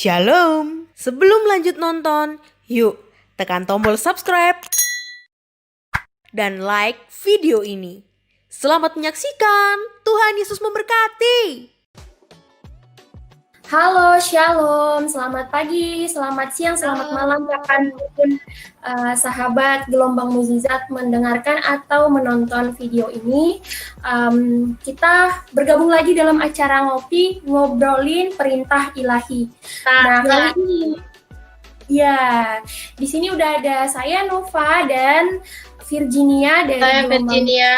Shalom. Sebelum lanjut nonton, yuk tekan tombol subscribe dan like video ini. Selamat menyaksikan. Tuhan Yesus memberkati. Halo, shalom, selamat pagi, selamat siang, selamat malam, kapanpun sahabat Gelombang Mukjizat mendengarkan atau menonton video ini. Kita bergabung lagi dalam acara ngopi, ngobrolin perintah ilahi. Nah, kali ini, di sini udah ada saya Nova dan Virginia dari Saya Virginia.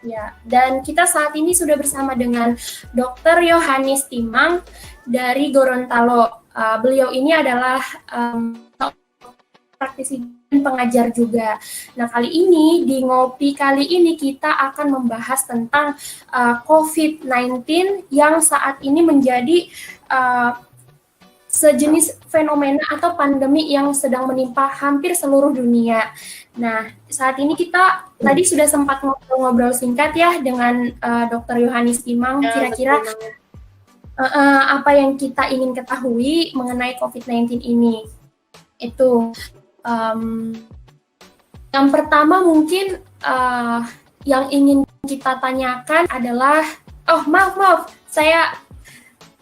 Ya, dan kita saat ini sudah bersama dengan Dr. Yohanes Timang dari Gorontalo. Beliau ini adalah praktisi dan pengajar juga. Nah, kali ini di ngopi kali ini kita akan membahas tentang COVID-19 yang saat ini menjadi sejenis fenomena atau pandemi yang sedang menimpa hampir seluruh dunia. Nah, saat ini kita tadi sudah sempat ngobrol-ngobrol singkat ya dengan Dr. Yohanes Timang. Kira-kira apa yang kita ingin ketahui mengenai COVID-19 ini? Itu yang pertama mungkin yang ingin kita tanyakan adalah, maaf, saya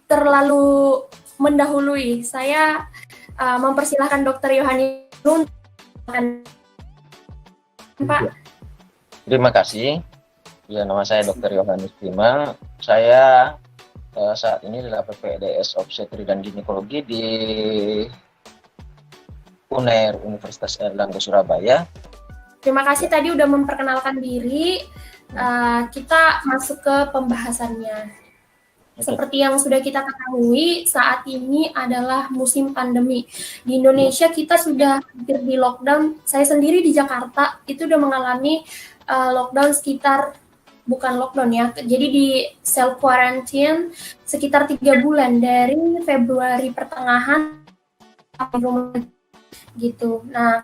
terlalu mendahului. Saya mempersilahkan Dr. Yohanes untuk Pak. Terima kasih. Ya, nama saya Dr. Yohanes Timang. Saya saat ini adalah PPDS Obstetri dan Ginekologi di UNER Universitas Airlangga Surabaya. Terima kasih tadi udah memperkenalkan diri. Kita masuk ke pembahasannya. Seperti yang sudah kita ketahui, saat ini adalah musim pandemi. Di Indonesia kita sudah hampir di lockdown. Saya sendiri di Jakarta itu udah mengalami lockdown bukan lockdown ya, jadi di self quarantine sekitar 3 bulan dari Februari pertengahan gitu. Nah,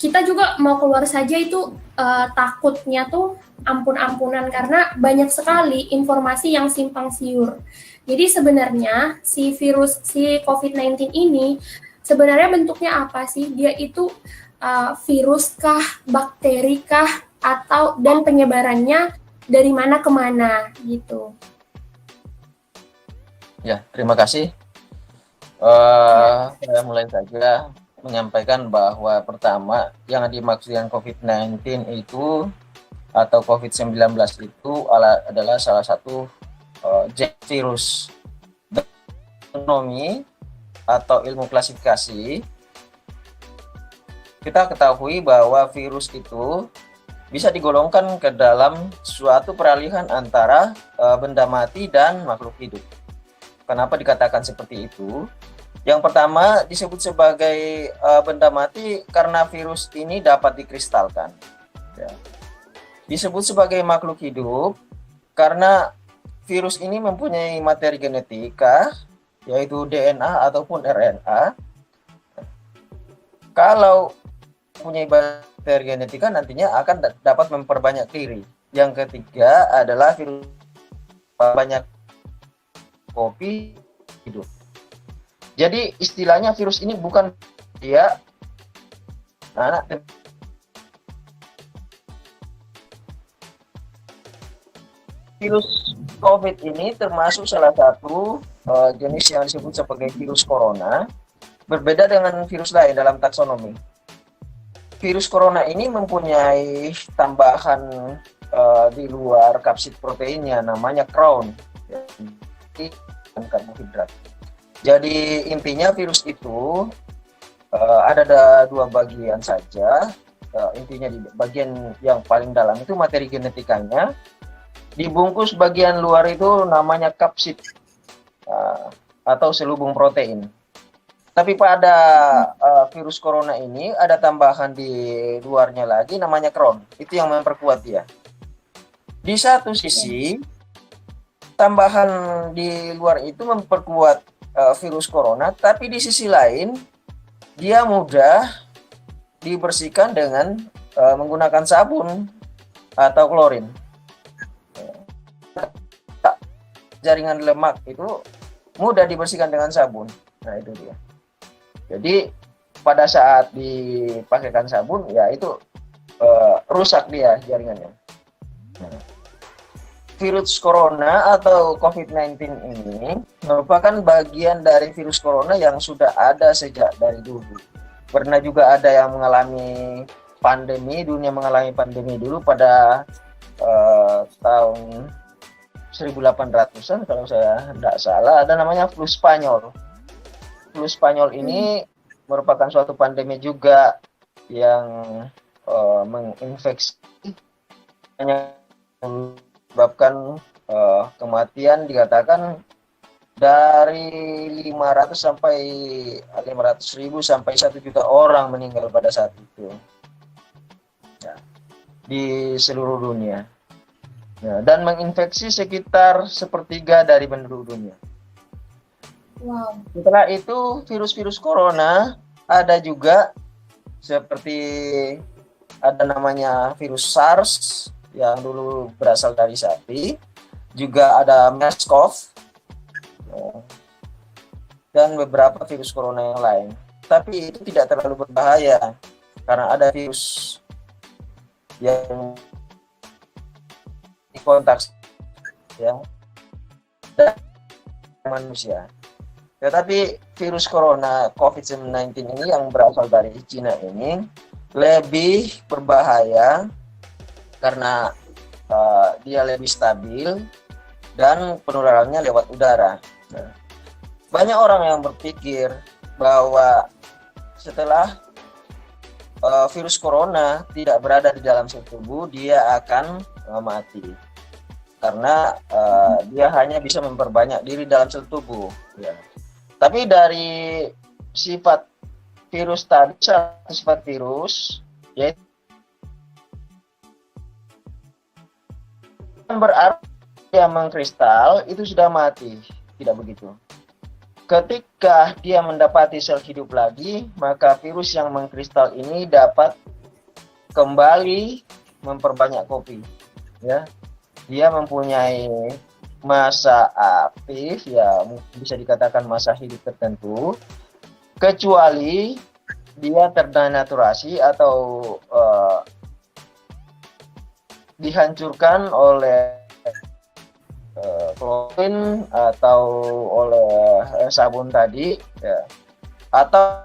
kita juga mau keluar saja itu takutnya tuh ampun-ampunan karena banyak sekali informasi yang simpang siur. Jadi sebenarnya si COVID-19 ini sebenarnya bentuknya apa sih? Dia itu virus kah, bakteri kah, atau dan penyebarannya dari mana ke mana gitu. Ya, terima kasih. Saya mulai saja menyampaikan bahwa pertama yang dimaksudkan COVID-19 itu atau COVID-19 itu adalah salah satu virus. Ekonomi atau ilmu klasifikasi, kita ketahui bahwa virus itu bisa digolongkan ke dalam suatu peralihan antara benda mati dan makhluk hidup. Kenapa dikatakan seperti itu? Yang pertama disebut sebagai benda mati karena virus ini dapat dikristalkan. Ya. Disebut sebagai makhluk hidup karena virus ini mempunyai materi genetika, yaitu DNA ataupun RNA. Kalau mempunyai materi genetika nantinya akan dapat memperbanyak diri. Yang ketiga adalah virus banyak kopi hidup. Jadi istilahnya virus ini bukan dia anak virus COVID ini termasuk salah satu jenis yang disebut sebagai virus corona, berbeda dengan virus lain dalam taksonomi. Virus corona ini mempunyai tambahan di luar kapsid proteinnya, namanya crown, dan karbohidrat. Jadi intinya virus itu ada dua bagian saja. Intinya di bagian yang paling dalam itu materi genetikanya, dibungkus bagian luar itu namanya kapsid atau selubung protein. Tapi pada virus corona ini ada tambahan di luarnya lagi namanya crown. Itu yang memperkuat dia. Di satu sisi tambahan di luar itu memperkuat virus corona, tapi di sisi lain dia mudah dibersihkan dengan menggunakan sabun atau klorin. jaringan lemak itu mudah dibersihkan dengan sabun. Nah itu dia. Jadi pada saat dipakaikan sabun ya itu rusak dia jaringannya. Nah, virus corona atau COVID-19 ini merupakan bagian dari virus corona yang sudah ada sejak dari dulu. Pernah juga ada yang mengalami pandemi, dunia mengalami pandemi dulu pada tahun 1800-an kalau saya tidak salah, ada namanya flu Spanyol. Flu Spanyol ini merupakan suatu pandemi juga yang menginfeksi, menyebabkan kematian dikatakan dari 500 sampai 500.000 sampai 1 juta orang meninggal pada saat itu. Ya, di seluruh dunia. Ya, dan menginfeksi sekitar 1/3 dari penduduk dunia. Wow. Setelah itu virus-virus corona ada juga seperti ada namanya virus SARS yang dulu berasal dari sapi, juga ada MERS-CoV dan beberapa virus corona yang lain. Tapi itu tidak terlalu berbahaya karena ada virus yang kontak ya dan manusia. Tetapi virus corona COVID-19 ini yang berasal dari Cina ini lebih berbahaya karena dia lebih stabil dan penularannya lewat udara. Nah, banyak orang yang berpikir bahwa setelah virus corona tidak berada di dalam sel tubuh, dia akan mati karena dia hanya bisa memperbanyak diri dalam sel tubuh. Ya. Tapi dari sifat virus tadi, sifat virus yaitu berarti dia mengkristal itu sudah mati, tidak begitu. Ketika dia mendapati sel hidup lagi, maka virus yang mengkristal ini dapat kembali memperbanyak kopi. Ya, dia mempunyai masa aktif, ya bisa dikatakan masa hidup tertentu, kecuali dia terdenaturasi atau dihancurkan oleh klorin atau oleh sabun tadi, ya, atau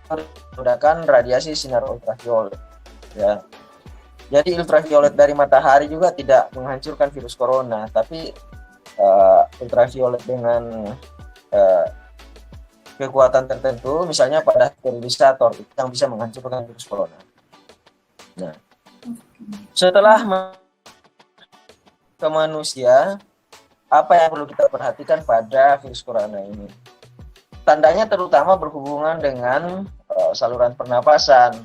menggunakan radiasi sinar ultraviolet. Ya. Jadi ultraviolet dari matahari juga tidak menghancurkan virus corona, tapi ultraviolet dengan kekuatan tertentu, misalnya pada sterilisator, itu yang bisa menghancurkan virus corona. Nah, setelah ke manusia, apa yang perlu kita perhatikan pada virus corona ini? Tandanya terutama berhubungan dengan saluran pernapasan.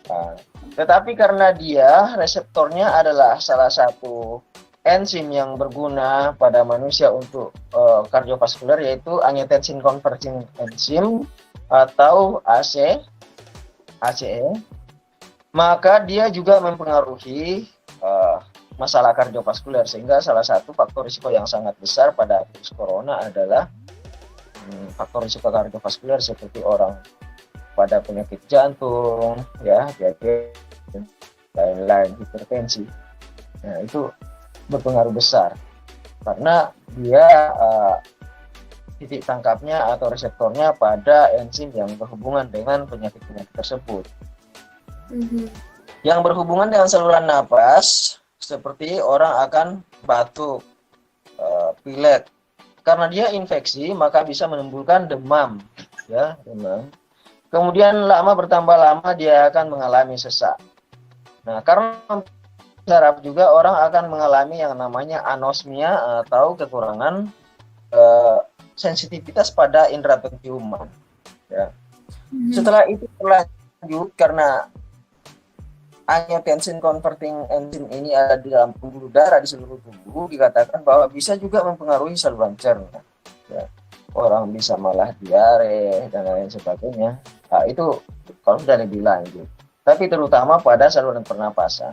Nah, tetapi karena dia reseptornya adalah salah satu enzim yang berguna pada manusia untuk kardiovaskular, yaitu angiotensin converting enzyme atau ACE, maka dia juga mempengaruhi masalah kardiovaskular, sehingga salah satu faktor risiko yang sangat besar pada virus corona adalah faktor risiko kardiovaskular seperti orang pada penyakit jantung, ya, diabetes, lain-lain, hipertensi. Nah, itu berpengaruh besar karena dia titik tangkapnya atau reseptornya pada enzim yang berhubungan dengan penyakit-penyakit tersebut. Yang berhubungan dengan saluran napas, seperti orang akan batuk, pilek. Karena dia infeksi, maka bisa menimbulkan demam, ya, demam. Kemudian bertambah lama dia akan mengalami sesak. Nah, karena saraf juga orang akan mengalami yang namanya anosmia atau kekurangan sensitivitas pada indera penciuman. Ya. Setelah itu berlanjut karena angiotensin converting enzyme ini ada di dalam pembuluh darah di seluruh tubuh, dikatakan bahwa bisa juga mempengaruhi saluran cerna. Ya. Orang bisa malah diare dan lain sebagainya. Nah, itu kalau sudah lebih lanjut. Tapi terutama pada saluran pernapasan.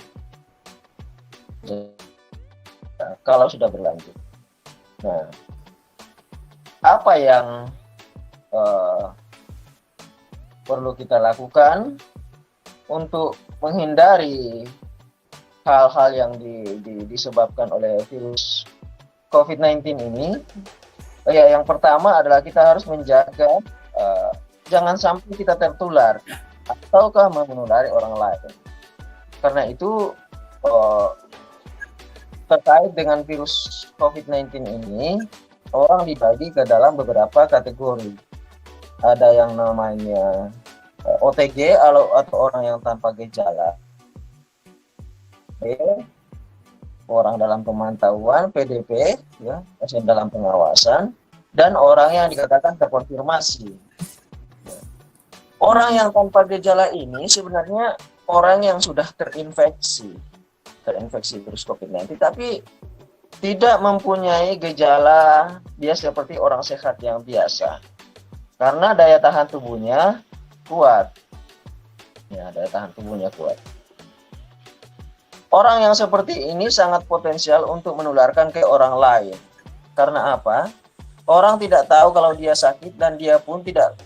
kalau sudah berlanjut. Nah, apa yang perlu kita lakukan untuk menghindari hal-hal yang disebabkan oleh virus COVID-19 ini? Ya, yang pertama adalah kita harus menjaga jangan sampai kita tertular ataukah menulari orang lain. Karena itu terkait dengan virus COVID-19 ini, orang dibagi ke dalam beberapa kategori. Ada yang namanya OTG atau orang yang tanpa gejala, orang dalam pemantauan PDP, ya, pasien dalam pengawasan, dan orang yang dikatakan terkonfirmasi. Orang yang tanpa gejala ini sebenarnya orang yang sudah terinfeksi virus COVID-19, tapi tidak mempunyai gejala, dia seperti orang sehat yang biasa. Karena daya tahan tubuhnya kuat. Ya, daya tahan tubuhnya kuat. Orang yang seperti ini sangat potensial untuk menularkan ke orang lain. Karena apa? Orang tidak tahu kalau dia sakit dan dia pun tidak.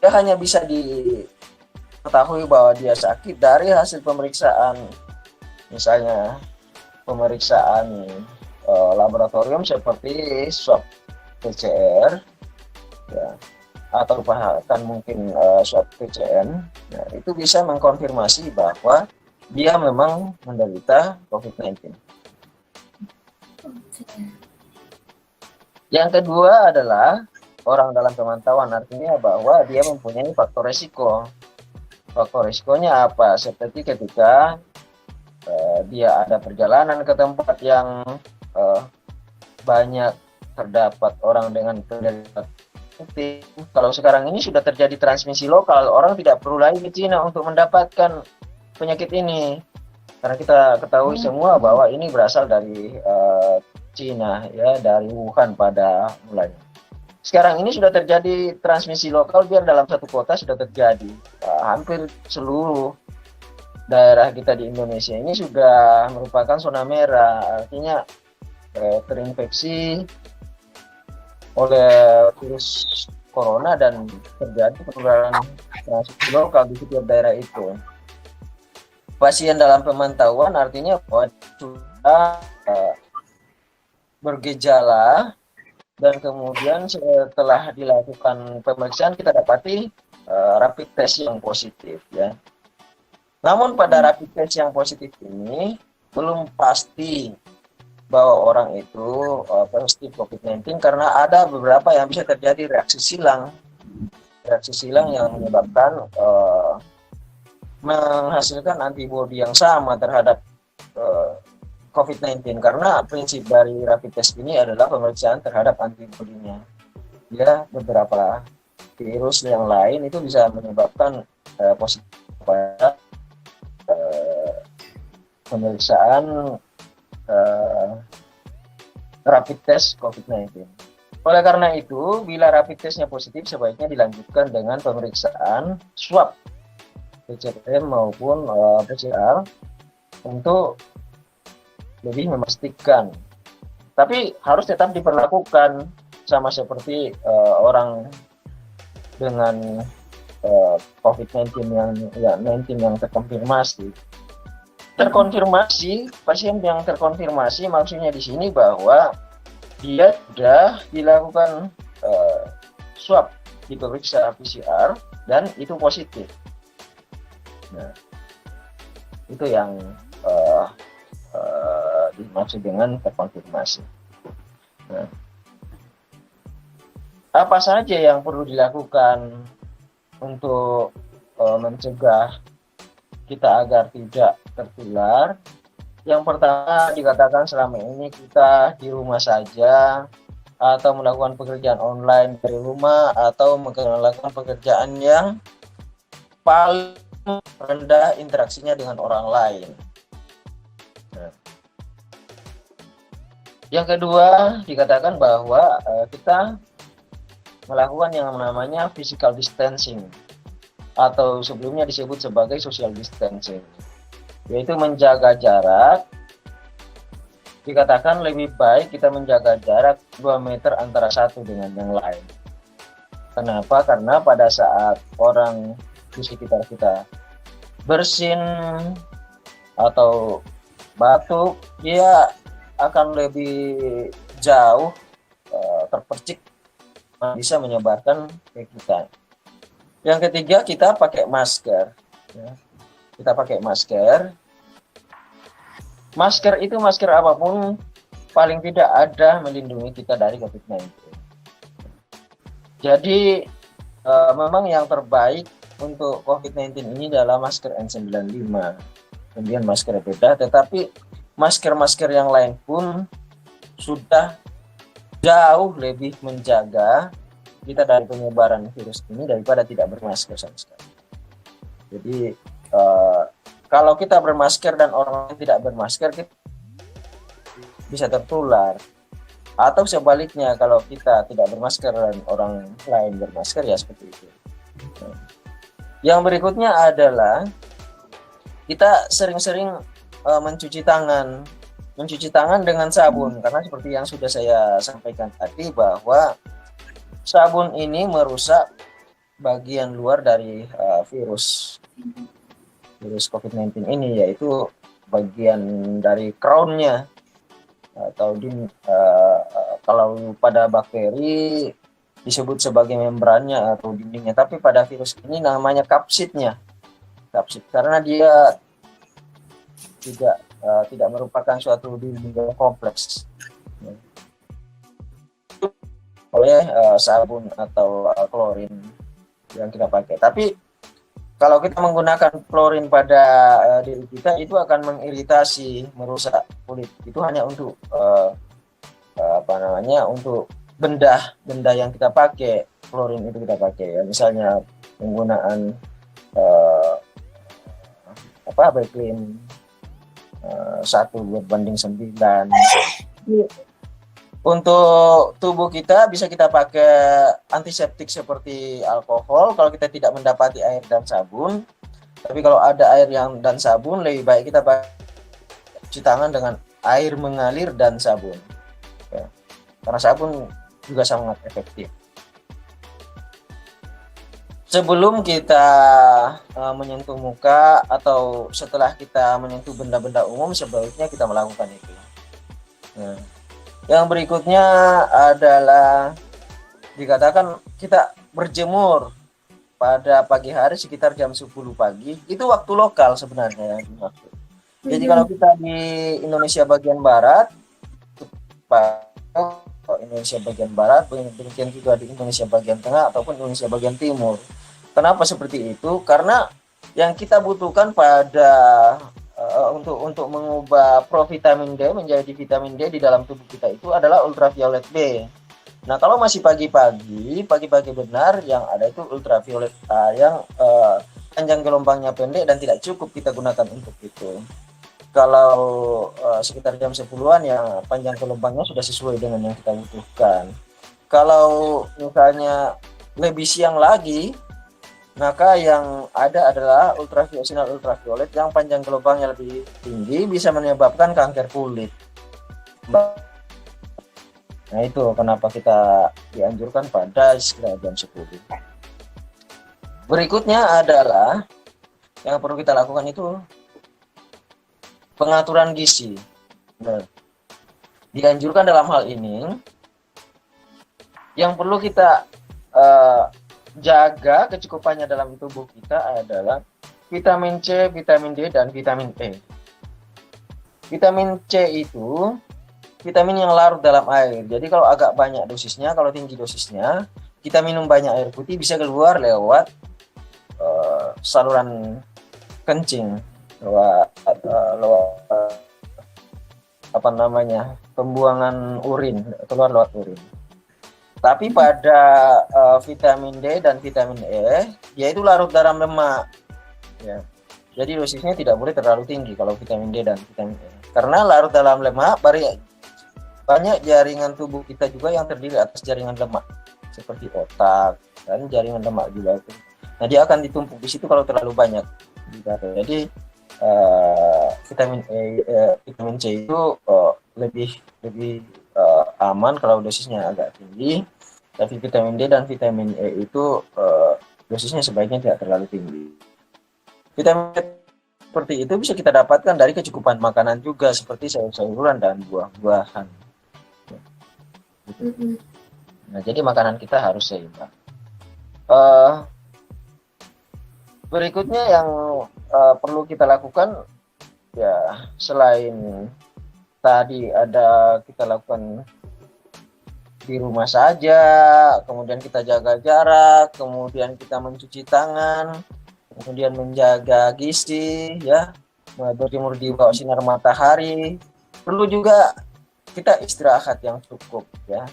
Dia hanya bisa diketahui bahwa dia sakit dari hasil pemeriksaan, misalnya pemeriksaan laboratorium seperti swab PCR, ya, atau bahkan mungkin swab PCN. Nah, itu bisa mengkonfirmasi bahwa dia memang menderita COVID-19. Yang kedua adalah orang dalam pemantauan, artinya bahwa dia mempunyai faktor resiko. Faktor risikonya apa? Seperti ketika dia ada perjalanan ke tempat yang banyak terdapat orang dengan penyakit. Kalau sekarang ini sudah terjadi transmisi lokal, orang tidak perlu lagi ke Cina untuk mendapatkan penyakit ini. Karena kita ketahui semua bahwa ini berasal dari Cina, ya, dari Wuhan pada mulanya. Sekarang ini sudah terjadi transmisi lokal, biar dalam satu kota sudah terjadi. Hampir seluruh daerah kita di Indonesia ini sudah merupakan zona merah, artinya terinfeksi oleh virus corona dan terjadi penularan transmisi lokal di setiap daerah itu. Pasien dalam pemantauan artinya bahwa sudah bergejala dan kemudian setelah dilakukan pemeriksaan kita dapati rapid test yang positif, ya. Namun pada rapid test yang positif ini belum pasti bahwa orang itu positif COVID-19 karena ada beberapa yang bisa terjadi reaksi silang yang menyebabkan menghasilkan antibodi yang sama terhadap COVID-19, karena prinsip dari rapid test ini adalah pemeriksaan terhadap antibodinya. Ya, beberapa virus yang lain itu bisa menyebabkan positif pada pemeriksaan rapid test COVID-19. Oleh karena itu, bila rapid testnya positif, sebaiknya dilanjutkan dengan pemeriksaan swab PCR maupun PCR untuk lebih memastikan. Tapi harus tetap diperlakukan sama seperti orang dengan COVID-19 yang terkonfirmasi. Pasien yang terkonfirmasi maksudnya di sini bahwa dia sudah dilakukan swab, diperiksa PCR dan itu positif. Nah, itu yang dimaksud dengan terkonfirmasi. Nah, apa saja yang perlu dilakukan untuk mencegah kita agar tidak tertular? Yang pertama, dikatakan selama ini kita di rumah saja atau melakukan pekerjaan online dari rumah atau melakukan pekerjaan yang paling rendah interaksinya dengan orang lain. Nah, yang kedua, dikatakan bahwa kita melakukan yang namanya physical distancing atau sebelumnya disebut sebagai social distancing. yaitu menjaga jarak. Dikatakan lebih baik kita menjaga jarak 2 meter antara satu dengan yang lain. Kenapa? Karena pada saat orang di sekitar kita bersin atau batuk, dia akan lebih jauh terpercik, bisa menyebarkan ke kita. Yang ketiga, kita pakai masker. Ya. Kita pakai masker. Masker itu masker apapun paling tidak ada melindungi kita dari COVID-19. Jadi memang yang terbaik untuk COVID-19 ini adalah masker N95, kemudian masker beda, tetapi masker-masker yang lain pun sudah jauh lebih menjaga kita dari penyebaran virus ini daripada tidak bermasker sama sekali. Jadi kalau kita bermasker dan orang lain tidak bermasker, kita bisa tertular. Atau sebaliknya, kalau kita tidak bermasker dan orang lain bermasker, ya seperti itu. Yang berikutnya adalah kita sering-sering mencuci tangan. Mencuci tangan dengan sabun, karena seperti yang sudah saya sampaikan tadi, bahwa sabun ini merusak bagian luar dari virus COVID-19 ini, yaitu bagian dari crown-nya, atau kalau pada bakteri disebut sebagai membrannya atau dindingnya, tapi pada virus ini namanya kapsidnya, karena dia tidak merupakan suatu dinding yang kompleks oleh sabun atau klorin yang kita pakai. Tapi kalau kita menggunakan klorin pada diri kita, itu akan mengiritasi, merusak kulit. Itu hanya untuk untuk benda yang kita pakai, klorin itu kita pakai. Ya, misalnya penggunaan Baclean 1/9. Untuk tubuh kita bisa kita pakai antiseptik seperti alkohol kalau kita tidak mendapati air dan sabun. Tapi kalau ada air dan sabun, lebih baik kita cuci tangan dengan air mengalir dan sabun. Ya. Karena sabun juga sangat efektif. Sebelum kita menyentuh muka atau setelah kita menyentuh benda-benda umum, sebaiknya kita melakukan itu. Nah, yang berikutnya adalah dikatakan kita berjemur pada pagi hari sekitar jam 10 pagi. Itu waktu lokal sebenarnya yang dimaksud. Jadi kalau kita di Indonesia bagian barat, demikian juga di Indonesia bagian tengah ataupun Indonesia bagian timur. Kenapa seperti itu? Karena yang kita butuhkan untuk mengubah provitamin D menjadi vitamin D di dalam tubuh kita itu adalah ultraviolet B. Nah, kalau masih pagi-pagi benar yang ada itu ultraviolet A yang panjang gelombangnya pendek dan tidak cukup kita gunakan untuk itu. Kalau sekitar jam 10-an ya panjang gelombangnya sudah sesuai dengan yang kita butuhkan. Kalau misalnya lebih siang lagi, maka yang ada adalah ultraviolet yang panjang gelombangnya lebih tinggi, bisa menyebabkan kanker kulit. Nah, itu kenapa kita dianjurkan pada sekitar jam 10. Berikutnya adalah yang perlu kita lakukan itu pengaturan gizi. Nah, dianjurkan dalam hal ini yang perlu kita jaga kecukupannya dalam tubuh kita adalah vitamin C, vitamin D, dan vitamin E. Vitamin C itu vitamin yang larut dalam air. Jadi kalau agak banyak dosisnya, kalau tinggi dosisnya, kita minum banyak air putih, bisa keluar lewat saluran kencing, lewat pembuangan urin, keluar lewat urin. Tapi pada vitamin D dan vitamin E, yaitu larut dalam lemak. Ya. Jadi dosisnya tidak boleh terlalu tinggi kalau vitamin D dan vitamin E. Karena larut dalam lemak, banyak jaringan tubuh kita juga yang terdiri atas jaringan lemak, seperti otak dan jaringan lemak juga itu. Nah, dia akan ditumpuk di situ kalau terlalu banyak. Jadi vitamin C itu lebih lebih aman kalau dosisnya agak tinggi, tapi vitamin D dan vitamin E itu dosisnya sebaiknya tidak terlalu tinggi. Vitamin seperti itu bisa kita dapatkan dari kecukupan makanan juga, seperti sayur-sayuran dan buah-buahan. Nah, jadi makanan kita harus seimbang. Berikutnya yang perlu kita lakukan, ya selain tadi ada kita lakukan di rumah saja, kemudian kita jaga jarak, kemudian kita mencuci tangan, kemudian menjaga gizi, ya, berjemur di bawah sinar matahari. Perlu juga kita istirahat yang cukup, ya,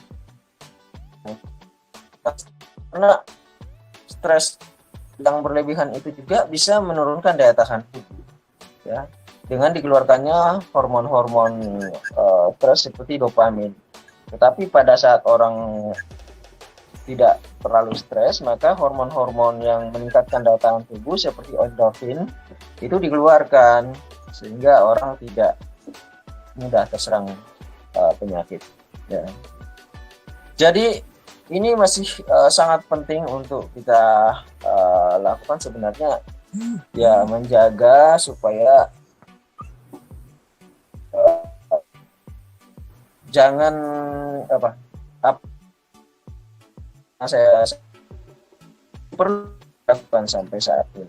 karena stres yang berlebihan itu juga bisa menurunkan daya tahan tubuh, ya, dengan dikeluarkannya hormon-hormon stres seperti dopamin. Tetapi pada saat orang tidak terlalu stres, maka hormon-hormon yang meningkatkan daya tahan tubuh seperti endorfin itu dikeluarkan, sehingga orang tidak mudah terserang penyakit, ya. Jadi ini masih sangat penting untuk kita lakukan sebenarnya, ya, menjaga supaya jangan saya perlu lakukan sampai saat ini.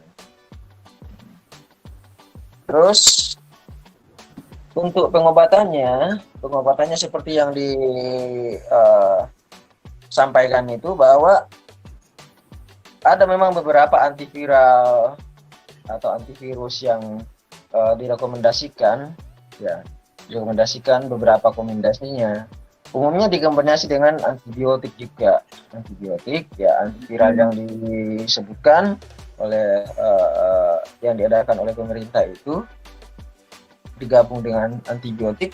Terus untuk pengobatannya seperti yang disampaikan itu, bahwa ada memang beberapa antiviral atau antivirus yang direkomendasikan, ya, direkomendasikan beberapa rekomendasinya. Umumnya dikombinasi dengan antibiotik juga. Antibiotik, ya, antiviral yang disebutkan oleh yang diadakan oleh pemerintah itu digabung dengan antibiotik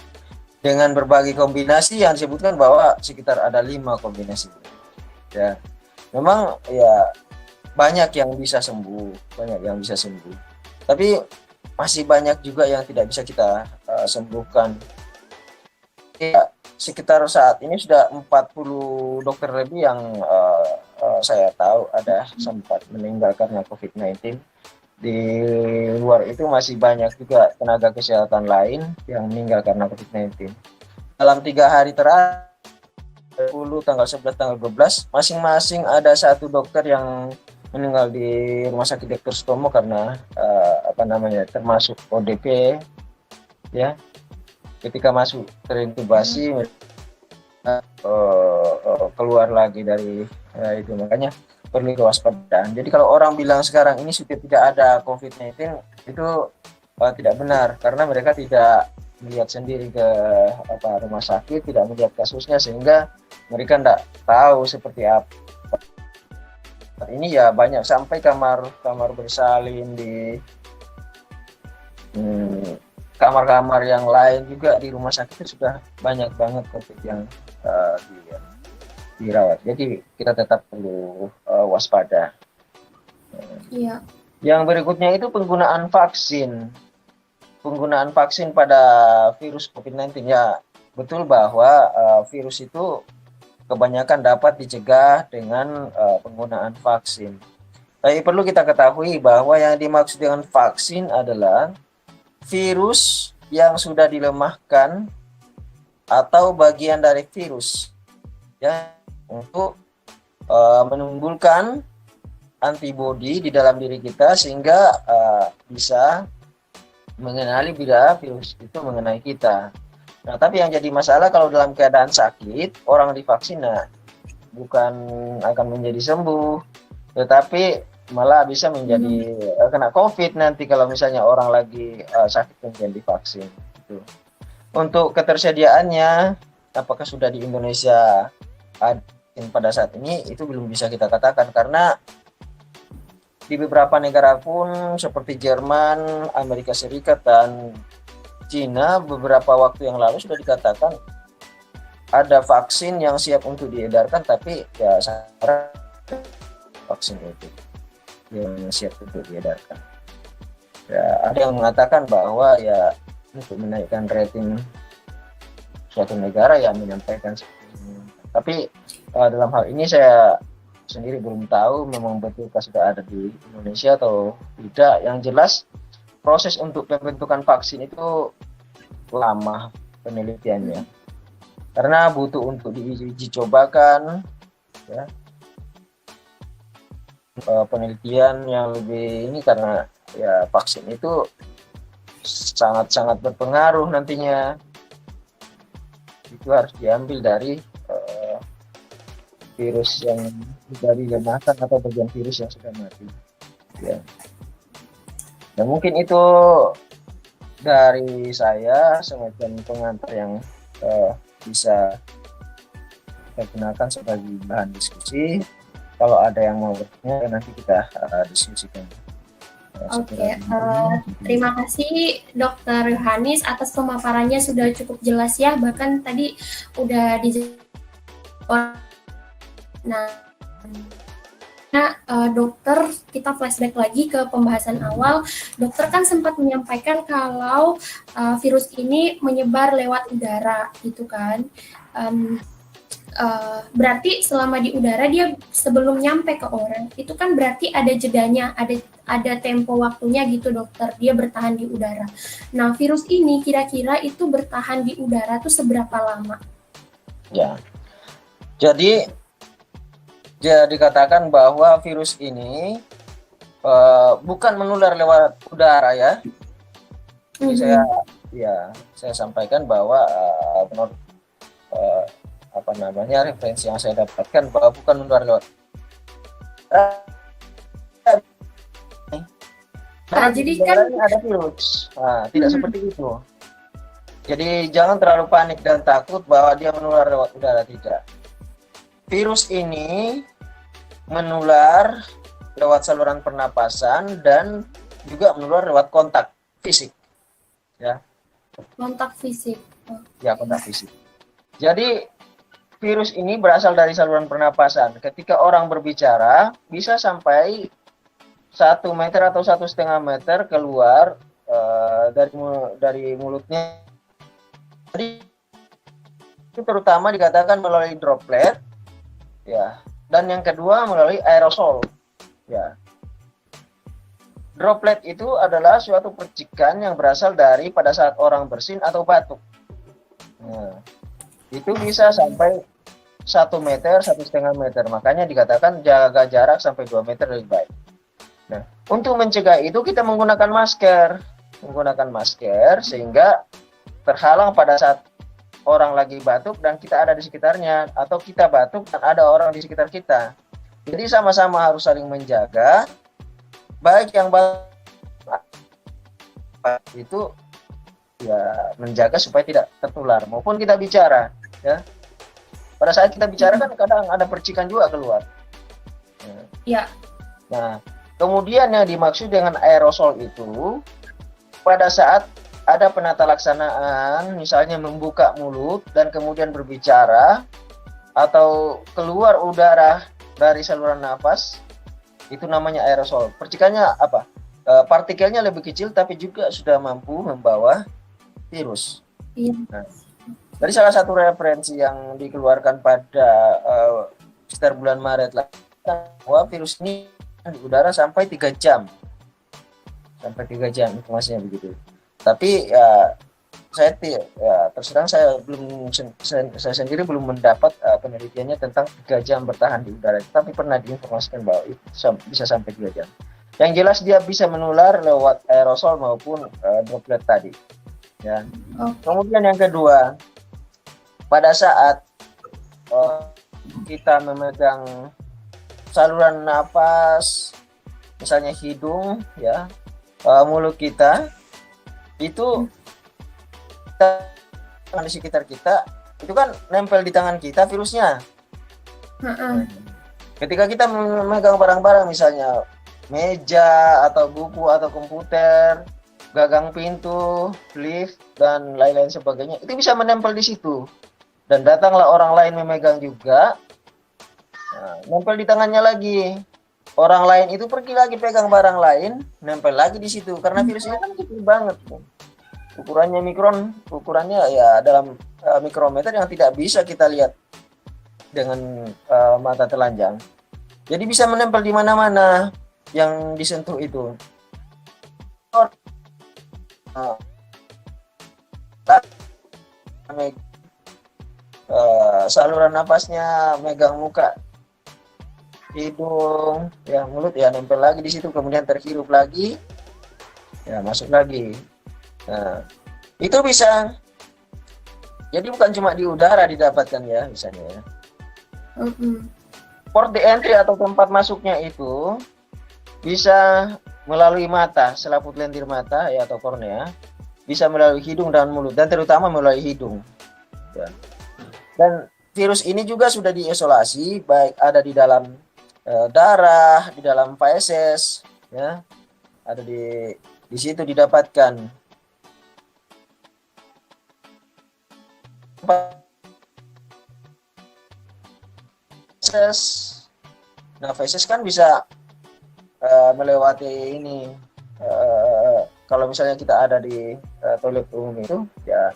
dengan berbagai kombinasi yang disebutkan bahwa sekitar ada 5 kombinasi. Ya, memang ya banyak yang bisa sembuh, tapi masih banyak juga yang tidak bisa kita sembuhkan. Ya, sekitar saat ini sudah 40 dokter lebih yang saya tahu ada sempat meninggal karena COVID-19. Di luar itu masih banyak juga tenaga kesehatan lain yang meninggal karena COVID-19. Dalam 3 hari terakhir, 10, tanggal 11, tanggal 12, masing-masing ada 1 dokter yang meninggal di Rumah Sakit Dr. Sutomo karena termasuk ODP, ya. Ketika masuk terintubasi keluar lagi dari itu, makanya perlu kewaspadaan. Jadi kalau orang bilang sekarang ini sudah tidak ada COVID-19, itu tidak benar, karena mereka tidak melihat sendiri ke rumah sakit, tidak melihat kasusnya, sehingga mereka tidak tahu seperti apa. Ini ya banyak sampai kamar bersalin di kamar-kamar yang lain juga di rumah sakit itu sudah banyak banget COVID yang dirawat. Jadi kita tetap perlu waspada. Iya. Yang berikutnya itu penggunaan vaksin. Penggunaan vaksin pada virus COVID-19, ya, betul bahwa virus itu kebanyakan dapat dicegah dengan penggunaan vaksin. Tapi perlu kita ketahui bahwa yang dimaksud dengan vaksin adalah virus yang sudah dilemahkan atau bagian dari virus, ya, untuk menimbulkan antibodi di dalam diri kita sehingga bisa mengenali bila virus itu mengenai kita. Nah, tapi yang jadi masalah kalau dalam keadaan sakit orang divaksin, nah, bukan akan menjadi sembuh, tetapi malah bisa menjadi kena COVID nanti kalau misalnya orang lagi sakit kemudian divaksin. Gitu. Untuk ketersediaannya, apakah sudah di Indonesia ada pada saat ini, itu belum bisa kita katakan, karena di beberapa negara pun seperti Jerman, Amerika Serikat, dan Cina beberapa waktu yang lalu sudah dikatakan ada vaksin yang siap untuk diedarkan, tapi ya vaksin itu yang siap untuk diedarkan. Ya, ada yang mengatakan bahwa ya untuk menaikkan rating suatu negara ya menyampaikan seperti ini. Tapi dalam hal ini saya sendiri belum tahu memang betulkah sudah ada di Indonesia atau tidak. Yang jelas proses untuk pembentukan vaksin itu lama penelitiannya, karena butuh untuk diuji cobakan, ya, penelitian yang lebih ini, karena ya vaksin itu sangat-sangat berpengaruh nantinya. Itu harus diambil dari virus yang dari lemahkan atau bagian virus yang sudah mati. Ya. Dan mungkin itu dari saya semacam pengantar yang bisa kita gunakan sebagai bahan diskusi. Kalau ada yang mau bertanya nanti kita diskusikan. Oke, terima kasih Dokter Yohanes atas pemaparannya, sudah cukup jelas ya, bahkan tadi udah dokter, kita flashback lagi ke pembahasan awal. Dokter kan sempat menyampaikan kalau virus ini menyebar lewat udara, gitu kan. Berarti selama di udara dia sebelum nyampe ke orang itu kan berarti ada jedanya, ada tempo waktunya gitu dokter, dia bertahan di udara. Nah virus ini kira-kira itu bertahan di udara tuh seberapa lama? Ya, jadi dikatakan bahwa virus ini bukan menular lewat udara ya. Jadi saya sampaikan bahwa menurut referensi yang saya dapatkan bahwa bukan menular lewat. Jadi kan ada virus. Tidak seperti itu. Jadi jangan terlalu panik dan takut bahwa dia menular lewat udara, tidak. Virus ini menular lewat saluran pernapasan dan juga menular lewat kontak fisik. Ya. Kontak fisik. Ya, kontak fisik. Jadi virus ini berasal dari saluran pernapasan. Ketika orang berbicara, bisa sampai 1 meter atau 1,5 meter keluar dari mulutnya. Jadi itu terutama dikatakan melalui droplet, ya. Dan yang kedua melalui aerosol, ya. Droplet itu adalah suatu percikan yang berasal dari pada saat orang bersin atau batuk. Nah, itu bisa sampai 1 meter, 1,5 meter. Makanya dikatakan jaga jarak sampai 2 meter lebih baik. Nah, untuk mencegah itu kita menggunakan masker. Sehingga terhalang pada saat orang lagi batuk dan kita ada di sekitarnya, atau kita batuk dan ada orang di sekitar kita. Jadi sama-sama harus saling menjaga. Baik yang batuk itu ya menjaga supaya tidak tertular, maupun kita bicara, ya. Pada saat kita bicara kan kadang ada percikan juga keluar. Ya. Nah, kemudian yang dimaksud dengan aerosol itu pada saat ada penata laksanaan, misalnya membuka mulut dan kemudian berbicara atau keluar udara dari saluran nafas, itu namanya aerosol. Percikannya apa? Partikelnya lebih kecil tapi juga sudah mampu membawa virus. Iya. Nah, dari salah satu referensi yang dikeluarkan pada sekitar bulan Maret lah, bahwa virus ini di udara sampai 3 jam. Sampai 3 jam informasinya begitu. Tapi ya terus terang saya sendiri belum mendapat penelitiannya tentang 3 jam bertahan di udara. Tapi pernah diinformasikan bahwa itu bisa sampai 3 jam. Yang jelas dia bisa menular lewat aerosol maupun droplet tadi. Ya. Kemudian yang kedua, pada saat kita memegang saluran napas, misalnya hidung, ya, mulut kita, itu di sekitar kita, itu kan nempel di tangan kita virusnya. Ketika kita memegang barang-barang, misalnya meja atau buku atau komputer, gagang pintu, lift, dan lain-lain sebagainya, itu bisa menempel di situ. Dan datanglah orang lain memegang juga, nempel di tangannya lagi. orang lain itu pergi lagi pegang barang lain, nempel lagi di situ karena virus ini kan kecil banget. Ukurannya mikron, ukurannya ya dalam mikrometer yang tidak bisa kita lihat dengan mata telanjang. Jadi bisa menempel di mana-mana yang disentuh itu. Saluran napasnya megang muka, hidung, ya mulut ya nempel lagi di situ, kemudian terhirup lagi, ya masuk lagi. Nah, itu bisa. Jadi bukan cuma di udara didapatkan ya misalnya ya. Port the entry atau tempat masuknya itu bisa melalui mata, selaput lendir mata ya atau kornea, bisa melalui hidung dan mulut, dan terutama melalui hidung. Ya. Dan virus ini juga sudah diisolasi, baik ada di dalam darah, di dalam feses, ya, ada di situ didapatkan. Feses, nah feses kan bisa melewati ini. Kalau misalnya kita ada di toilet umum itu, ya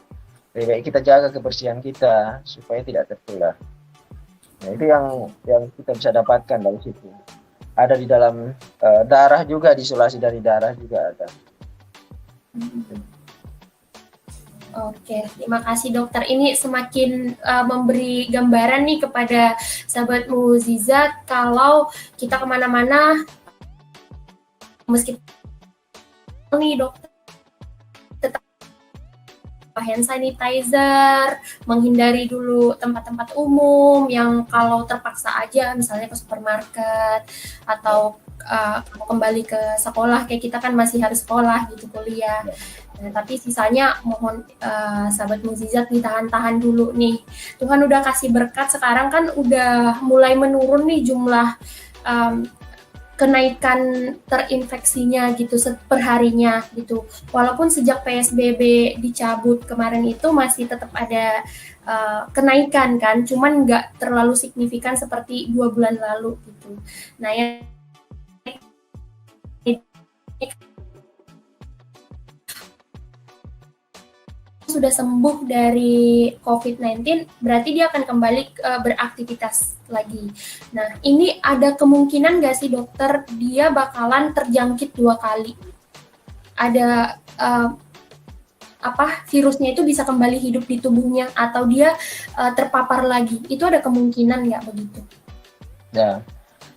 lebih baik kita jaga kebersihan kita supaya tidak tertular. Nah, itu yang kita bisa dapatkan dari situ. Ada di dalam darah juga, diisolasi dari darah juga ada. Oke, terima kasih dokter. Ini semakin memberi gambaran nih kepada sahabat Mukjizat kalau kita kemana-mana, meski nih dokter tetap hand sanitizer, menghindari dulu tempat-tempat umum yang kalau terpaksa aja, misalnya ke supermarket atau kembali ke sekolah, kayak kita kan masih harus sekolah gitu, kuliah. Nah, tapi sisanya mohon sahabat Mukjizat ditahan-tahan dulu nih. Tuhan udah kasih berkat, sekarang kan udah mulai menurun nih jumlah kenaikan terinfeksinya gitu perharinya gitu. Walaupun sejak PSBB dicabut kemarin itu masih tetap ada kenaikan kan, cuman nggak terlalu signifikan seperti 2 bulan lalu gitu. Nah, yang sudah sembuh dari COVID-19, berarti dia akan kembali beraktivitas lagi. Nah, ini ada kemungkinan nggak sih dokter dia bakalan terjangkit 2 kali? Ada virusnya itu bisa kembali hidup di tubuhnya atau dia terpapar lagi? Itu ada kemungkinan nggak begitu? Ya.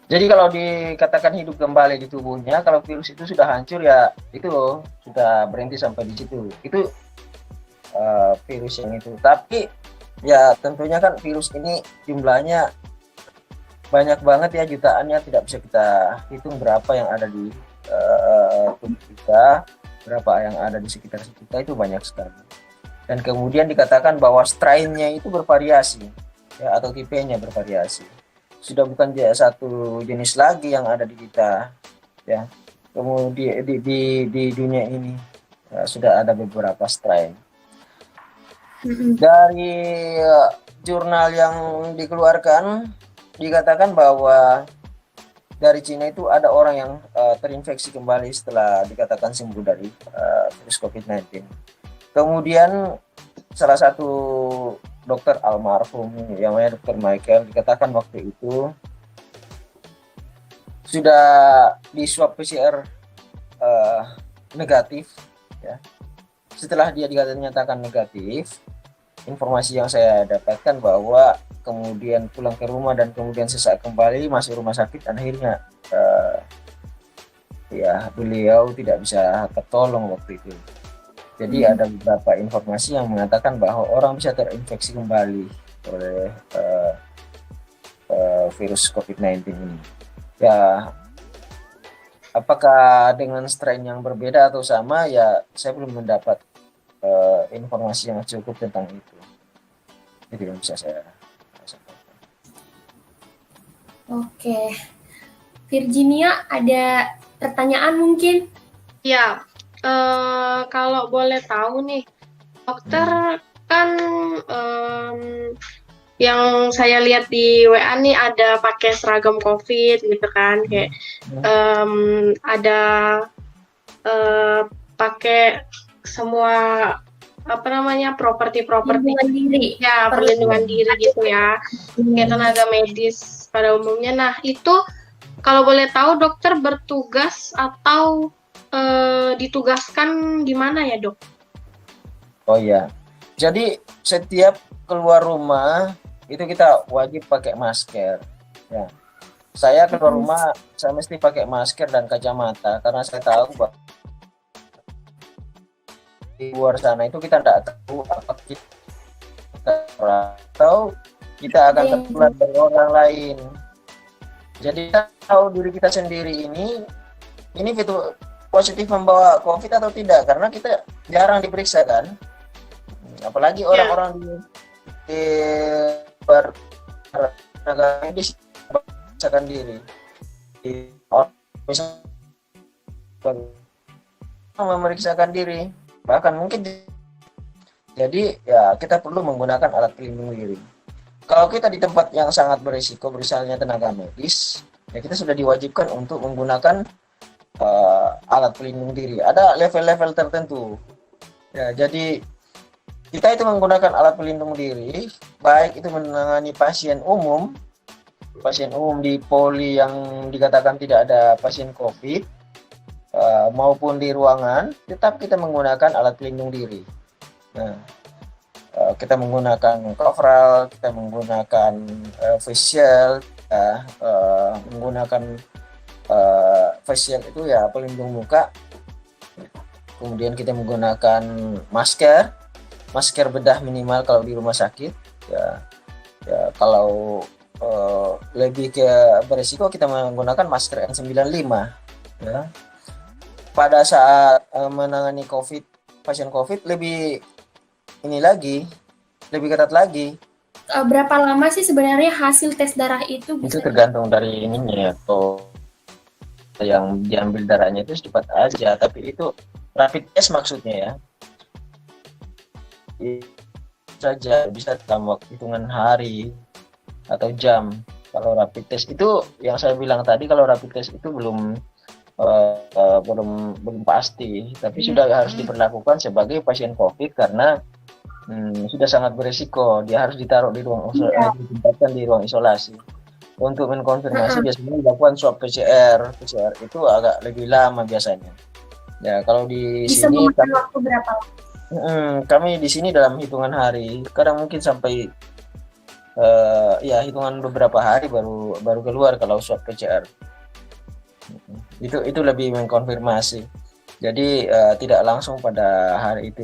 Jadi kalau dikatakan hidup kembali di tubuhnya, kalau virus itu sudah hancur ya itu loh, sudah berhenti sampai di situ. Itu virus yang itu. Tapi ya tentunya kan virus ini jumlahnya banyak banget ya, jutaannya, tidak bisa kita hitung berapa yang ada di tubuh kita, berapa yang ada di sekitar kita, itu banyak sekali. Dan kemudian dikatakan bahwa strain-nya itu bervariasi ya, atau tipenya bervariasi. Sudah bukan satu jenis lagi yang ada di kita ya. Kemudian di dunia ini ya, sudah ada beberapa strain. Dari jurnal yang dikeluarkan dikatakan bahwa dari Cina itu ada orang yang terinfeksi kembali setelah dikatakan sembuh dari virus COVID-19. Kemudian salah satu dokter almarhum yang namanya Dr. Michael dikatakan waktu itu sudah di swab PCR negatif ya. Setelah dia dinyatakan negatif, informasi yang saya dapatkan bahwa kemudian pulang ke rumah dan kemudian sesaat kembali masuk rumah sakit, dan akhirnya ya beliau tidak bisa tertolong waktu itu. Jadi ada beberapa informasi yang mengatakan bahwa orang bisa terinfeksi kembali oleh virus COVID-19 ini. Ya, apakah dengan strain yang berbeda atau sama, ya saya belum mendapat informasi yang cukup tentang itu. Jadi yang bisa saya sampaikan. Oke, Virginia ada pertanyaan mungkin? Ya, kalau boleh tahu nih, dokter kan yang saya lihat di WA nih ada pakai seragam COVID gitu kan, kayak ada pakai semua apa namanya properti Perlindungan diri. ya, perlindungan diri gitu ya, kayak tenaga medis pada umumnya. Nah itu kalau boleh tahu dokter bertugas atau ditugaskan di mana ya dok? Oh iya, jadi setiap keluar rumah itu kita wajib pakai masker. Ya, saya keluar rumah saya mesti pakai masker dan kacamata karena saya tahu bahwa di luar sana itu kita tidak tahu apa kita atau kita akan tertular dari orang lain. Jadi kita tahu diri kita sendiri ini itu positif membawa COVID atau tidak, karena kita jarang diperiksa kan. Apalagi orang-orang di luar negara medis memeriksakan diri. Memeriksakan diri, bahkan mungkin jadi ya kita perlu menggunakan alat pelindung diri. Kalau kita di tempat yang sangat berisiko, misalnya tenaga medis, ya kita sudah diwajibkan untuk menggunakan alat pelindung diri. Ada level-level tertentu. Ya, jadi kita itu menggunakan alat pelindung diri, baik itu menangani pasien umum di poli yang dikatakan tidak ada pasien COVID, maupun di ruangan, tetap kita menggunakan alat pelindung diri. Nah, kita menggunakan coverall, kita menggunakan face shield, menggunakan face shield itu ya pelindung muka. Kemudian kita menggunakan masker bedah minimal kalau di rumah sakit. Ya kalau lebih ke berisiko kita menggunakan masker N95. Ya. Pada saat menangani pasien COVID lebih ketat lagi. Berapa lama sih sebenarnya hasil tes darah itu? Itu tergantung dari ininya, atau yang diambil darahnya itu cepat aja, tapi itu rapid test maksudnya ya. Itu saja bisa dalam waktu hitungan hari atau jam. Kalau rapid test itu yang saya bilang tadi, kalau rapid test itu belum pasti, tapi sudah harus diperlakukan sebagai pasien COVID karena sudah sangat berisiko. Dia harus ditaruh di ruang ditempatkan di ruang isolasi. Untuk mengkonfirmasi biasanya dilakukan swab PCR. PCR itu agak lebih lama biasanya. Ya, kalau di bisa sini waktu berapa lama? Kami di sini dalam hitungan hari, kadang mungkin sampai hitungan beberapa hari baru keluar kalau swab PCR. Itu lebih mengkonfirmasi. Jadi tidak langsung pada hari itu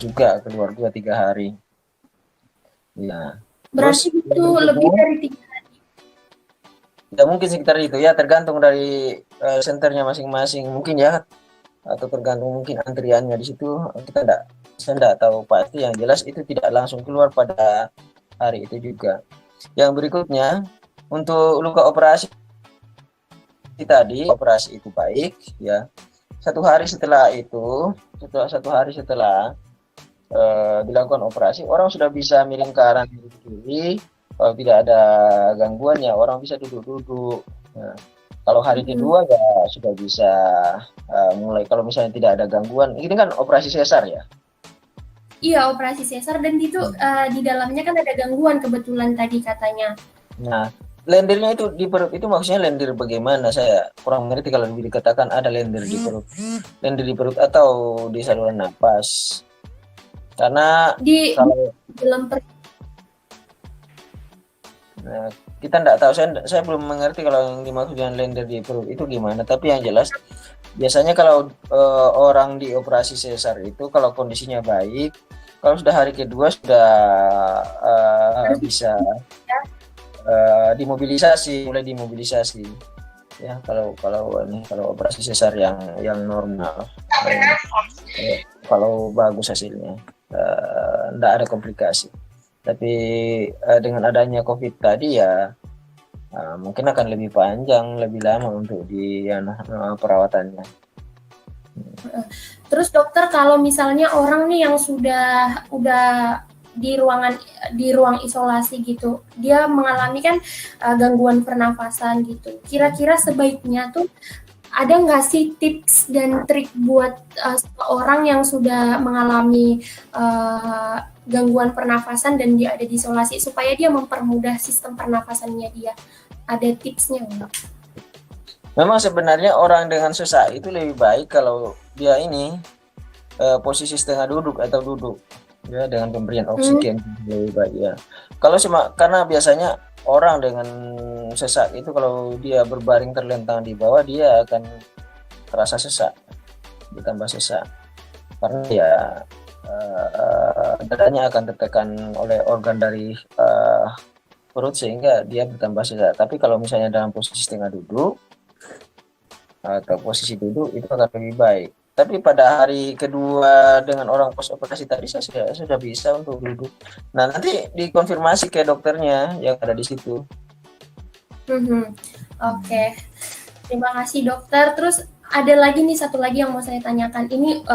juga keluar 2-3 hari. Ya. Berarti itu lebih dari 3 hari. Ya mungkin sekitar itu ya, tergantung dari senternya masing-masing mungkin ya, atau tergantung mungkin antriannya di situ. Saya tidak tahu pasti, yang jelas itu tidak langsung keluar pada hari itu juga. Yang berikutnya, untuk luka operasi tadi, operasi itu baik ya. Satu hari setelah dilakukan operasi, orang sudah bisa miring kanan kiri. Kalau tidak ada gangguan ya orang bisa duduk-duduk. Nah, kalau hari kedua ya sudah bisa mulai, kalau misalnya tidak ada gangguan. Ini kan operasi sesar ya? Iya, operasi sesar, dan itu di dalamnya kan ada gangguan kebetulan tadi katanya. Nah, lendirnya itu di perut itu maksudnya lendir bagaimana? Saya kurang mengerti kalau dikatakan ada lendir di perut. Lendir di perut atau di saluran napas? Karena kalau dalam kita tidak tahu, saya belum mengerti kalau yang dimaksud dengan lendir di perut itu gimana. Tapi yang jelas biasanya kalau orang di operasi sesar itu kalau kondisinya baik, kalau sudah hari kedua sudah bisa mulai dimobilisasi ya. Kalau operasi sesar yang normal, kalau bagus hasilnya, tidak ada komplikasi. Tapi dengan adanya COVID tadi ya mungkin akan lebih panjang, lebih lama untuk perawatannya. Terus dokter, kalau misalnya orang nih yang udah di ruang isolasi gitu, dia mengalami kan gangguan pernafasan gitu. Kira-kira sebaiknya tuh ada nggak sih tips dan trik buat orang yang sudah mengalami gangguan pernafasan dan dia ada di isolasi supaya dia mempermudah sistem pernafasannya dia? Ada tipsnya nggak? Memang sebenarnya orang dengan sesak itu lebih baik kalau dia ini posisi setengah duduk atau duduk, ya, dengan pemberian oksigen lebih baik ya. Kalau karena biasanya orang dengan sesak itu kalau dia berbaring terlentang di bawah dia akan terasa sesak, ditambah sesak karena ya dadanya akan tertekan oleh organ dari perut sehingga dia bertambah sesak. Tapi kalau misalnya dalam posisi setengah duduk atau posisi duduk itu akan lebih baik. Tapi pada hari kedua dengan orang post operasi tadi saya sudah bisa untuk duduk. Nah, nanti dikonfirmasi ke dokternya yang ada di situ. Oke. Terima kasih dokter. Terus ada lagi nih satu lagi yang mau saya tanyakan. Ini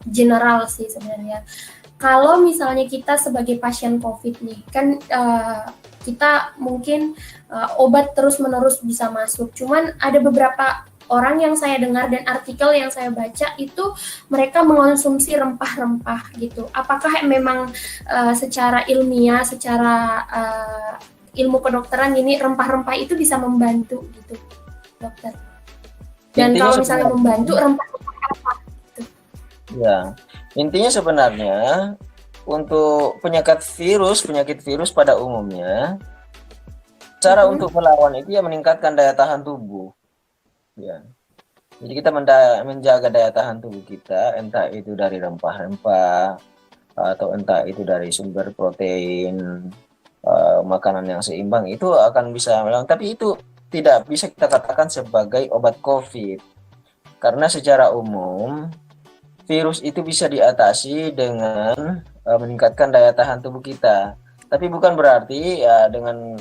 general sih sebenarnya. Kalau misalnya kita sebagai pasien COVID nih, kan kita mungkin obat terus-menerus bisa masuk. Cuman ada beberapa orang yang saya dengar dan artikel yang saya baca itu mereka mengonsumsi rempah-rempah gitu. Apakah memang secara ilmiah, secara ilmu kedokteran ini rempah-rempah itu bisa membantu gitu, dokter? Dan Intinya kalau misalnya membantu rempah-rempah apa? Gitu. Ya, intinya sebenarnya untuk penyakit virus pada umumnya, cara untuk melawan itu ya meningkatkan daya tahan tubuh. Ya. Jadi kita menjaga daya tahan tubuh kita, entah itu dari rempah-rempah atau entah itu dari sumber protein, makanan yang seimbang, itu akan bisa melawan. Tapi itu tidak bisa kita katakan sebagai obat COVID, karena secara umum virus itu bisa diatasi dengan meningkatkan daya tahan tubuh kita. Tapi bukan berarti ya dengan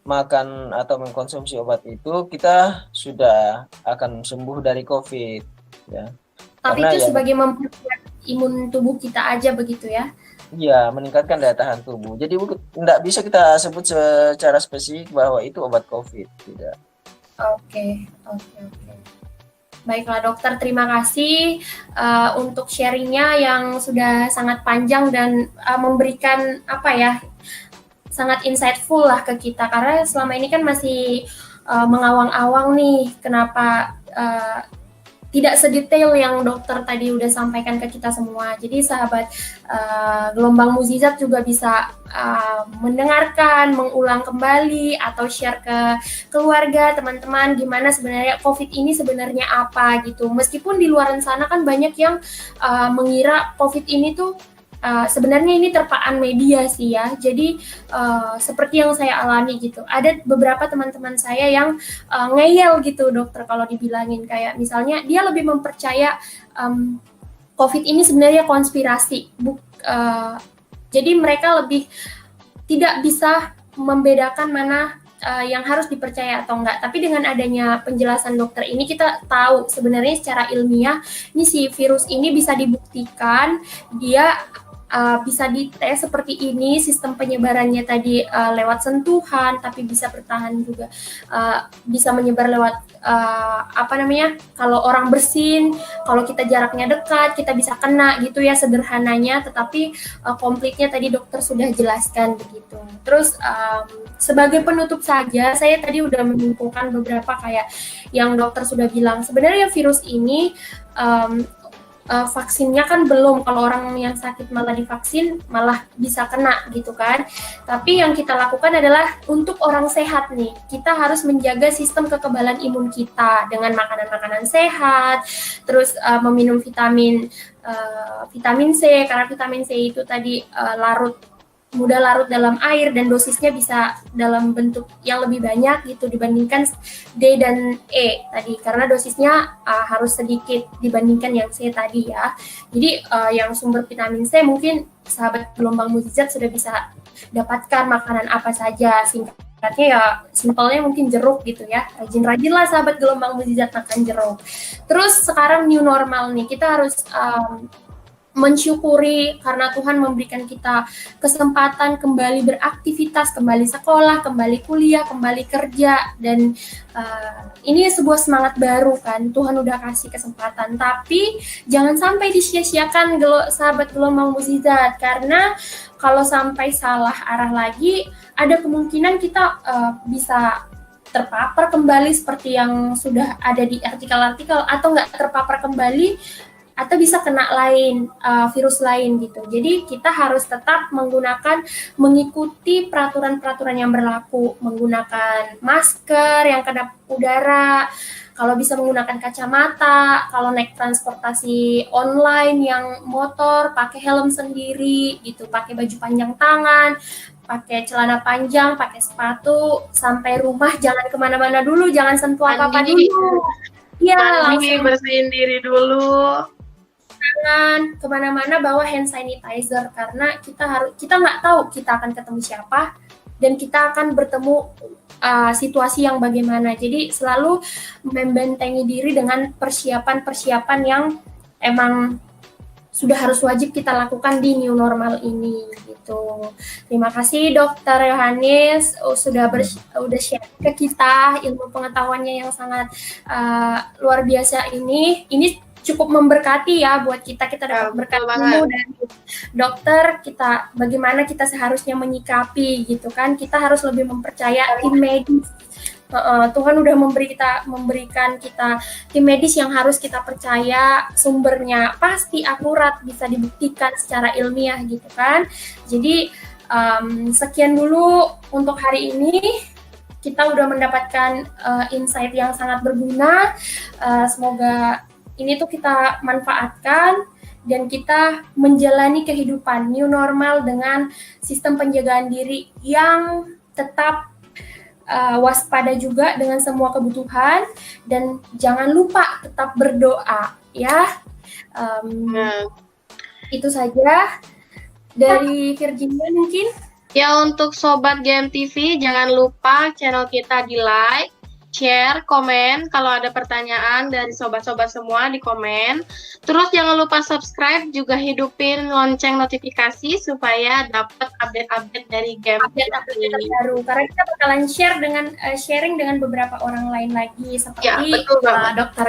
makan atau mengkonsumsi obat itu kita sudah akan sembuh dari COVID, ya. Tapi Karena itu ya, sebagai memperkuat imun tubuh kita aja begitu ya? iya, meningkatkan daya tahan tubuh. Jadi tidak bisa kita sebut secara spesifik bahwa itu obat COVID, tidak. Oke. Baiklah dokter, terima kasih untuk sharingnya yang sudah sangat panjang dan memberikan sangat insightful lah ke kita, karena selama ini kan masih mengawang-awang nih kenapa tidak sedetail yang dokter tadi udah sampaikan ke kita semua. Jadi sahabat Gelombang Mukjizat juga bisa mendengarkan, mengulang kembali atau share ke keluarga, teman-teman gimana sebenarnya COVID ini sebenarnya apa gitu. Meskipun di luar sana kan banyak yang mengira COVID ini tuh sebenarnya ini terpaan media sih ya. Jadi seperti yang saya alami gitu. Ada beberapa teman-teman saya yang ngeyel gitu dokter kalau dibilangin, kayak misalnya dia lebih mempercaya COVID ini sebenarnya konspirasi. Jadi mereka lebih tidak bisa membedakan mana yang harus dipercaya atau enggak. Tapi dengan adanya penjelasan dokter ini kita tahu sebenarnya secara ilmiah ini si virus ini bisa dibuktikan dia bisa dites seperti ini, sistem penyebarannya tadi lewat sentuhan, tapi bisa bertahan juga, bisa menyebar lewat kalau orang bersin, kalau kita jaraknya dekat, kita bisa kena gitu ya sederhananya, tetapi komplitnya tadi dokter sudah jelaskan begitu. Terus sebagai penutup saja, saya tadi udah menyimpulkan beberapa kayak yang dokter sudah bilang, sebenarnya virus ini vaksinnya kan belum, kalau orang yang sakit malah divaksin malah bisa kena gitu kan. Tapi yang kita lakukan adalah untuk orang sehat nih, kita harus menjaga sistem kekebalan imun kita dengan makanan-makanan sehat, terus meminum vitamin C, karena vitamin C itu tadi mudah larut dalam air dan dosisnya bisa dalam bentuk yang lebih banyak gitu dibandingkan D dan E tadi, karena dosisnya harus sedikit dibandingkan yang C tadi ya. Jadi yang sumber vitamin C mungkin sahabat Gelombang Mukjizat sudah bisa dapatkan makanan apa saja. Singkatnya ya simpelnya mungkin jeruk gitu ya, rajin-rajinlah sahabat Gelombang Mukjizat makan jeruk. Terus sekarang new normal nih, kita harus mensyukuri karena Tuhan memberikan kita kesempatan kembali beraktivitas, kembali sekolah, kembali kuliah, kembali kerja, dan ini sebuah semangat baru kan, Tuhan udah kasih kesempatan. Tapi jangan sampai disia-siakan sahabat gelombang mukjizat, karena kalau sampai salah arah lagi, ada kemungkinan kita bisa terpapar kembali seperti yang sudah ada di artikel-artikel, atau nggak terpapar kembali, atau bisa kena virus lain gitu. Jadi kita harus tetap mengikuti peraturan-peraturan yang berlaku, menggunakan masker yang kedap udara, kalau bisa menggunakan kacamata, kalau naik transportasi online yang motor pakai helm sendiri gitu, pakai baju panjang tangan, pakai celana panjang, pakai sepatu, sampai rumah jangan kemana-mana dulu, jangan sentuh apa-apa dulu. Iya, langsung bersihin diri dulu. Jangan kemana-mana bawa hand sanitizer, karena kita nggak tahu kita akan ketemu siapa dan kita akan bertemu situasi yang bagaimana. Jadi selalu membentengi diri dengan persiapan-persiapan yang emang sudah harus wajib kita lakukan di new normal ini gitu. Terima kasih Dokter Yohanes sudah share ke kita ilmu pengetahuannya yang sangat luar biasa ini. Ini cukup memberkati ya buat kita dapat berkat ilmu dari dokter, kita bagaimana kita seharusnya menyikapi gitu kan. Kita harus lebih mempercaya tim medis. Tuhan udah memberikan kita tim medis yang harus kita percaya, sumbernya pasti akurat, bisa dibuktikan secara ilmiah gitu kan. Jadi sekian dulu untuk hari ini. Kita udah mendapatkan insight yang sangat berguna. Semoga ini tuh kita manfaatkan dan kita menjalani kehidupan new normal dengan sistem penjagaan diri yang tetap waspada juga dengan semua kebutuhan, dan jangan lupa tetap berdoa ya. Itu saja dari Virginia mungkin. Ya, untuk Sobat GMTV jangan lupa channel kita di like, share, komen. Kalau ada pertanyaan dari sobat-sobat semua di komen. Terus jangan lupa subscribe, juga hidupin lonceng notifikasi supaya dapat update-update dari game terbaru. Karena kita bakalan sharing dengan beberapa orang lain lagi seperti dokter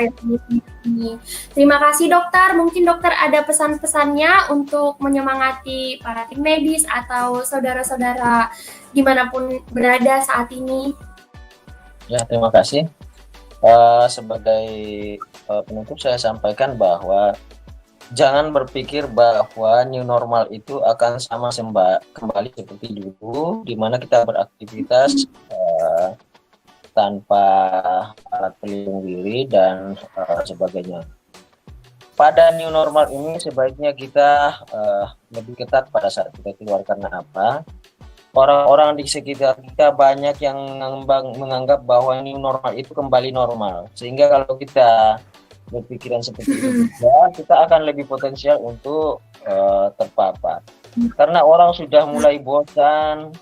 ini. Terima kasih dokter. Mungkin dokter ada pesan-pesannya untuk menyemangati para tim medis atau saudara-saudara dimanapun berada saat ini. Ya, terima kasih. Sebagai penutup saya sampaikan bahwa jangan berpikir bahwa new normal itu akan sama kembali seperti dulu, di mana kita beraktivitas tanpa alat pelindung diri dan sebagainya. Pada new normal ini sebaiknya kita lebih ketat pada saat kita keluar. Karena apa? Orang-orang di sekitar kita banyak yang menganggap bahwa new normal itu kembali normal, sehingga kalau kita berpikiran seperti itu kita akan lebih potensial untuk terpapar. Karena orang sudah mulai bosan,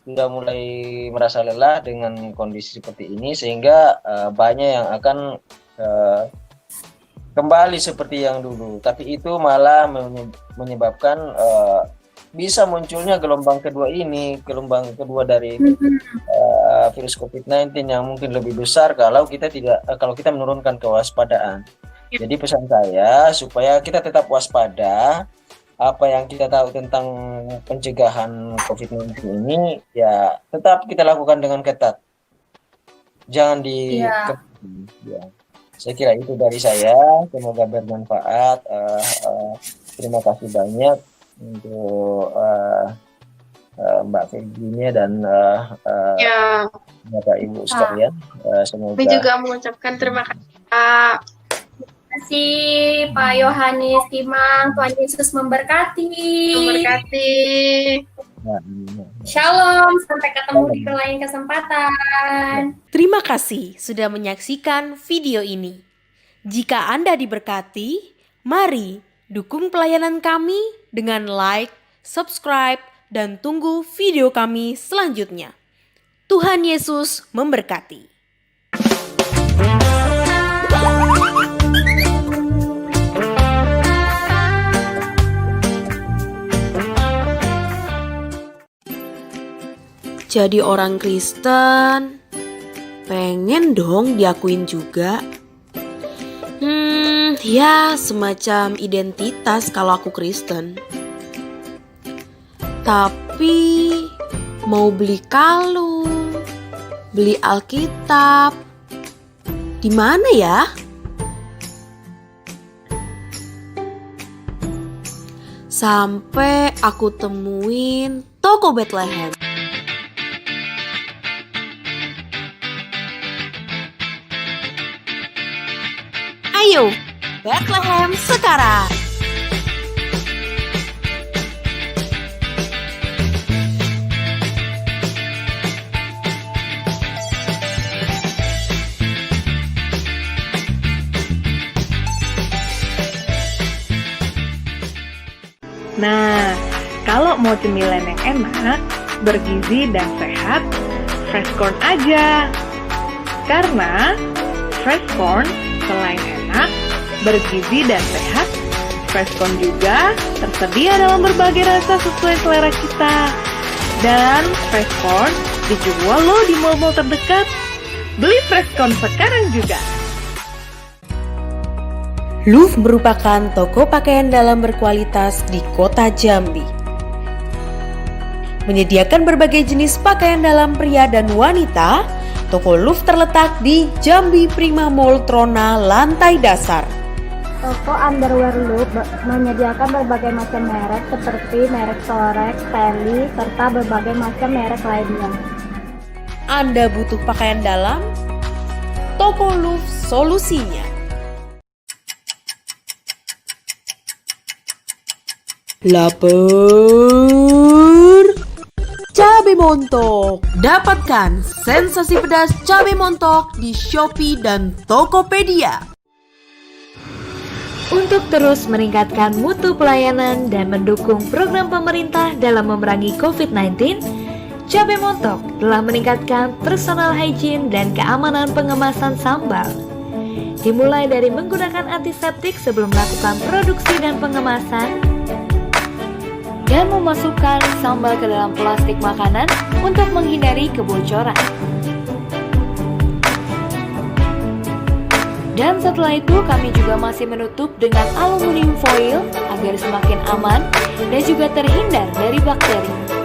sudah mulai merasa lelah dengan kondisi seperti ini, sehingga banyak yang akan kembali seperti yang dulu. Tapi itu malah menyebabkan bisa munculnya gelombang kedua dari virus COVID-19 yang mungkin lebih besar kalau kita menurunkan kewaspadaan. Jadi pesan saya supaya kita tetap waspada. Apa yang kita tahu tentang pencegahan COVID-19 ini ya tetap kita lakukan dengan ketat. Jangan Saya kira itu dari saya. Semoga bermanfaat. Terima kasih banyak untuk Mbak Virginia dan Bapak Ibu sekalian. Semoga. Kami juga mengucapkan terima kasih Pak. Terima kasih Pak Yohanes Timang. Tuhan Yesus memberkati. Shalom, sampai ketemu di lain kesempatan. Terima kasih sudah menyaksikan video ini. Jika Anda diberkati, mari dukung pelayanan kami dengan like, subscribe, dan tunggu video kami selanjutnya. Tuhan Yesus memberkati. jadi orang Kristen, pengen dong diakuin juga. Ya semacam identitas kalau aku Kristen. Tapi mau beli kalung, beli Alkitab, di mana ya? Sampai aku temuin toko Bethlehem. Ayo, Bethlehem sekarang! Nah, kalau mau cemilan yang enak, bergizi dan sehat, fresh corn aja. Karena fresh corn selain enak, bergizi dan sehat, fresh corn juga tersedia dalam berbagai rasa sesuai selera kita. Dan fresh corn dijual loh di mall-mall terdekat. Beli fresh corn sekarang juga. Louvre merupakan toko pakaian dalam berkualitas di kota Jambi. Menyediakan berbagai jenis pakaian dalam pria dan wanita, toko Louvre terletak di Jambi Prima Mall Trona lantai dasar. Toko underwear Louvre menyediakan berbagai macam merek seperti merek Sorex, Stanley, serta berbagai macam merek lainnya. Anda butuh pakaian dalam? Toko Louvre solusinya. Lapar cabai montok. Dapatkan sensasi pedas cabai montok di Shopee dan Tokopedia. Untuk terus meningkatkan mutu pelayanan dan mendukung program pemerintah dalam memerangi COVID-19, Cabai Montok telah meningkatkan personal hygiene dan keamanan pengemasan sambal. Dimulai dari menggunakan antiseptik sebelum melakukan produksi dan pengemasan, dan memasukkan sambal ke dalam plastik makanan untuk menghindari kebocoran. Dan setelah itu kami juga masih menutup dengan aluminium foil agar semakin aman dan juga terhindar dari bakteri.